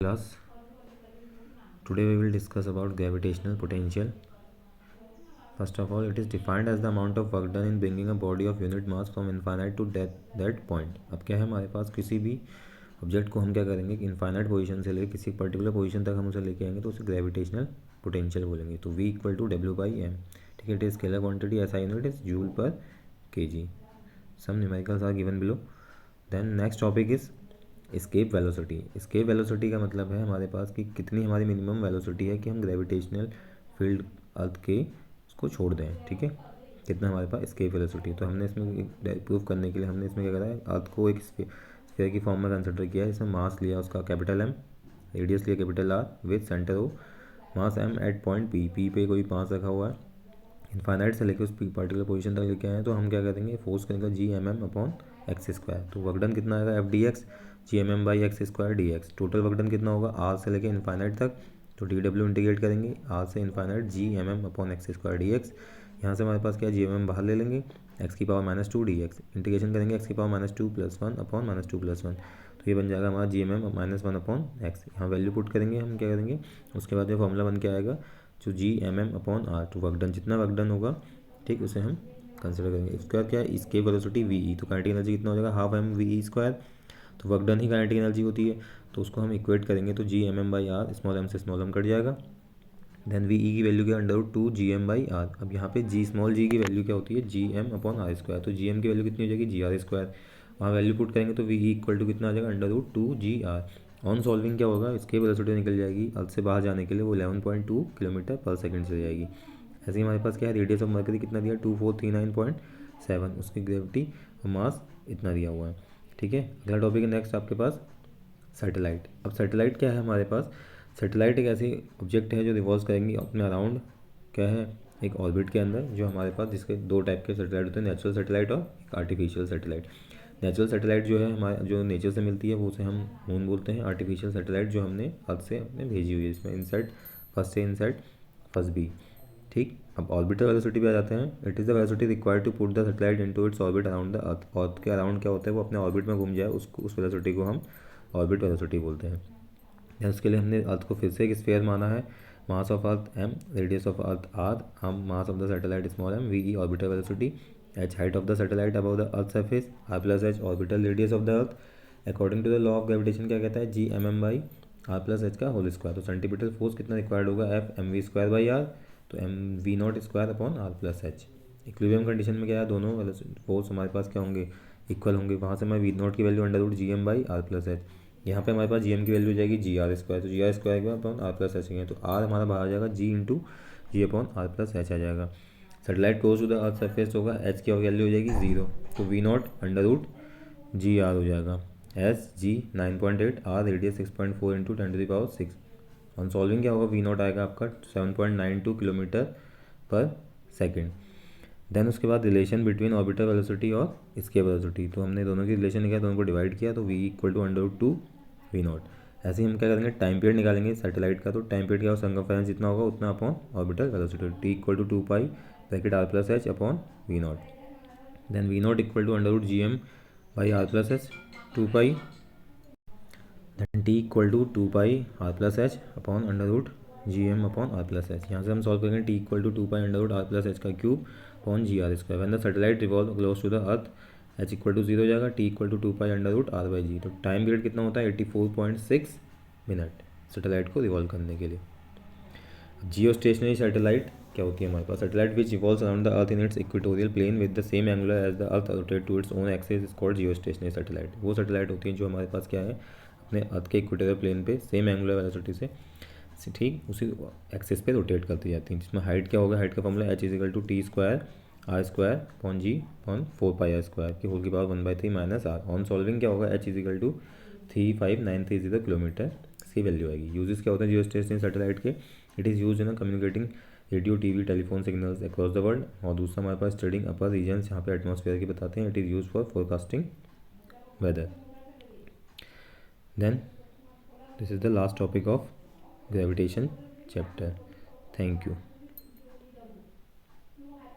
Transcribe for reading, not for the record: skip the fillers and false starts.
Class. Today we will discuss about gravitational potential. First of all, it is defined as the amount of work done in bringing a body of unit mass from infinite to that point. अब क्या है हमारे पास किसी भी object को हम क्या करेंगे कि इनफाइनाइट पोजीशन से लेकर किसी पर्टिकुलर पोजीशन तक हम उसे लेके आएंगे तो उसे ग्रेविटेशनल पोटेंशियल बोलेंगे. तो V इक्वल टू W/m. ठीक है, it is scalar quantity. SI unit is joule per kg. Some numericals are given below. Then next topic is escape velocity. Escape velocity का मतलब है हमारे पास कि कितनी हमारी मिनिमम वेलोसिटी है कि हम ग्रेविटेशनल फील्ड अर्थ के उसको छोड़ दें. ठीक है, कितना हमारे पास एस्केप वेलोसिटी. तो हमने इसमें प्रूव करने के लिए हमने इसमें क्या करा है, अर्थ को एक स्फीयर की फॉर्म में कंसिडर किया है. इसमें मास लिया उसका कैपिटल M, रेडियस लिया capital R with centre O, mass M at point P पे कोई मास रखा हुआ है. इनफाइनाइट से लेकर उस पर्टिकुलर पोजीशन तक लेके आए हैं तो हम क्या करेंगे, फोर्स करेंगे G/m/x². तो वर्क डन कितना आएगा F/dx G/m/x²dx. Total work done कितना होगा R से लेकर इनफाइनाइट तक. तो dw इंटीग्रेट करेंगे R से इनफाइनाइट G/m/x²dx. यहाँ से हमारे पास क्या है, G/m बाहर ले लेंगे, x⁻⁻2 dx इंटीग्रेशन करेंगे x⁻⁻2 + 1/-2 + 1. तो ये बन जाएगा हमारा G/m-1/x. यहाँ वैल्यू पुट करेंगे, हम क्या करेंगे उसके बाद जो फॉर्मूला बन के आएगा जो G/m/r. तो वर्क डन जितना वर्क डन होगा ठीक उसे हम कंसिडर करेंगे. इसके बाद क्या है, इसके वेलोसिटी VE. तो काइनेटिक एनर्जी कितना हो जाएगा, हाफ mv². तो वर्क डन ही काइनेटिक एनर्जी होती है तो उसको हम इक्वेट करेंगे तो G/m/r, स्मॉल m से स्मॉल m कट जाएगा. देन VE की वैल्यू क्या, √2 Gm/r. अब यहाँ पे जी स्मॉल जी की वैल्यू क्या होती है, Gm/r². तो Gm की वैल्यू कितनी हो जाएगी, Gr². वहाँ वैल्यू पुट करेंगे तो VE इक्वल टू कितना आ जाएगा, √2 Gr. ऑन सॉल्विंग क्या होगा, इसके वेलोसिटी निकल जाएगी अर्थ से बाहर जाने के लिए, वो 11.2 किलोमीटर पर सेकंड से जाएगी. ऐसे ही हमारे पास क्या है, रेडियस ऑफ मरकरी कितना दिया, 2439.7. उसकी ग्रेविटी और मास इतना दिया हुआ है. ठीक है, अगला टॉपिक है नेक्स्ट आपके पास सैटेलाइट. अब सैटेलाइट क्या है हमारे पास, सैटेलाइट एक ऐसी ऑब्जेक्ट है जो रिवॉल्व करेंगी अपने अराउंड क्या है, एक ऑर्बिट के अंदर. जो हमारे पास जिसके दो टाइप के सैटेलाइट होते हैं, नेचुरल सैटेलाइट और एक आर्टिफिशियल सैटेलाइट. नेचुरल सैटेलाइट जो है हमारे जो नेचर से मिलती है वो उसे हम मून बोलते हैं. आर्टिफिशियल सैटेलाइट जो हमने अर्थ से अपने भेजी हुई है, इसमें inside first A inside first B. ठीक, अब ऑर्बिटल वेलोसिटी पे आ जाते हैं. It is the velocity required to put the satellite into its orbit around the earth. Earth के अराउंड क्या होता है, वो अपने ऑर्बिट में घूम जाए, उसको उस वेलोसिटी को हम ऑर्बिट वेलोसिटी बोलते हैं. उसके लिए हमने अर्थ को फिर से एक स्फीयर माना है. Mass of earth m, radius of earth r, हम mass of the satellite small m, VE orbital velocity, h height of the satellite above the earth surface, r+h orbital radius of the earth. According to the law of gravitation क्या कहता है, Gmm/r+h का whole square. तो centimetre force कितना required होगा, F mv²/r. तो mv0²/r+h. Equilibrium condition में क्या है, दोनों फोर्स हमारे पास क्या होंगे, इक्वल होंगे. वहाँ से हमारे V0 की वैल्यू √Gm/r+h. यहाँ पे हमारे पास Gm की वैल्यू हो जाएगी Gr². तो Gr²/r+h है. तो R हमारा बाहर आ जाएगा, G/r+h आ जाएगा. Satellite close to the earth surface होगा, H की वैल्यू हो जाएगी 0. तो V0 √Gr हो जाएगा. SG 9.8, R radius 6.4 × 10⁶. On solving क्या होगा, V0 आएगा आपका 7.92 किलोमीटर पर सेकेंड. देन उसके बाद रिलेशन बिटवीन ऑर्बिटल वेलोसिटी और इसके वेलोसिटी. तो हमने दोनों की रिलेशन निकाला, दोनों को डिवाइड किया तो V इक्वल टू √2 V0. ऐसे ही हम क्या करेंगे, टाइम पीरियड निकालेंगे सैटेलाइट का. तो टाइम पीरियड क्या होगा, सर्कमफेरेंस जितना होगा उतना upon orbital velocity. T equal to 2π bracket r+h upon V0. Then V0 equal to √Gm/r+h 2π. Then T equal to 2π r+h upon √Gm/r+h. यहाँ से हम सॉल्व करेंगे, T इक्वल टू 2π √r+h का cube upon Gr². When the satellite revolve close to the earth, H equal to 0 हो जाएगा, T equal to 2π √r/g. तो time period कितना होता है, 84.6 मिनट सैटेलाइट को रिवॉल्व करने के लिए. जियो स्टेशनरी सैटेलाइट क्या होती है हमारे पास, satellite which revolves around the earth in its equatorial plane with the same angular as the earth rotate to its own axis is called geostationary satellite. वो सैटेलाइट होती है जो हमारे पास क्या है, अपने अर्थ के इक्वेटोरियल प्लेन पे सेम एंगुलर वेलोसिटी से ठीक उसी एक्सिस पे रोटेट करती जाती हैं. जिसमें हाइट क्या होगा, हाइट का formula H = T² r² upon G upon 4πr² की होल की पावर 1/3 - r. ऑन सॉल्विंग क्या होगा, H = 35930 किलोमीटर इसकी वैल्यू आएगी. यूजेस क्या होते हैं जियो स्टेशनरी सैटेलाइट के, it is use in communicating radio TV telephone signals across the world. और दूसरा हमारे पास स्टडिंग अपर रीजन्स, यहाँ पे एटमॉस्फेयर की बताते हैं. It is use for forecasting weather. Then this is the last topic of gravitation chapter. Thank you.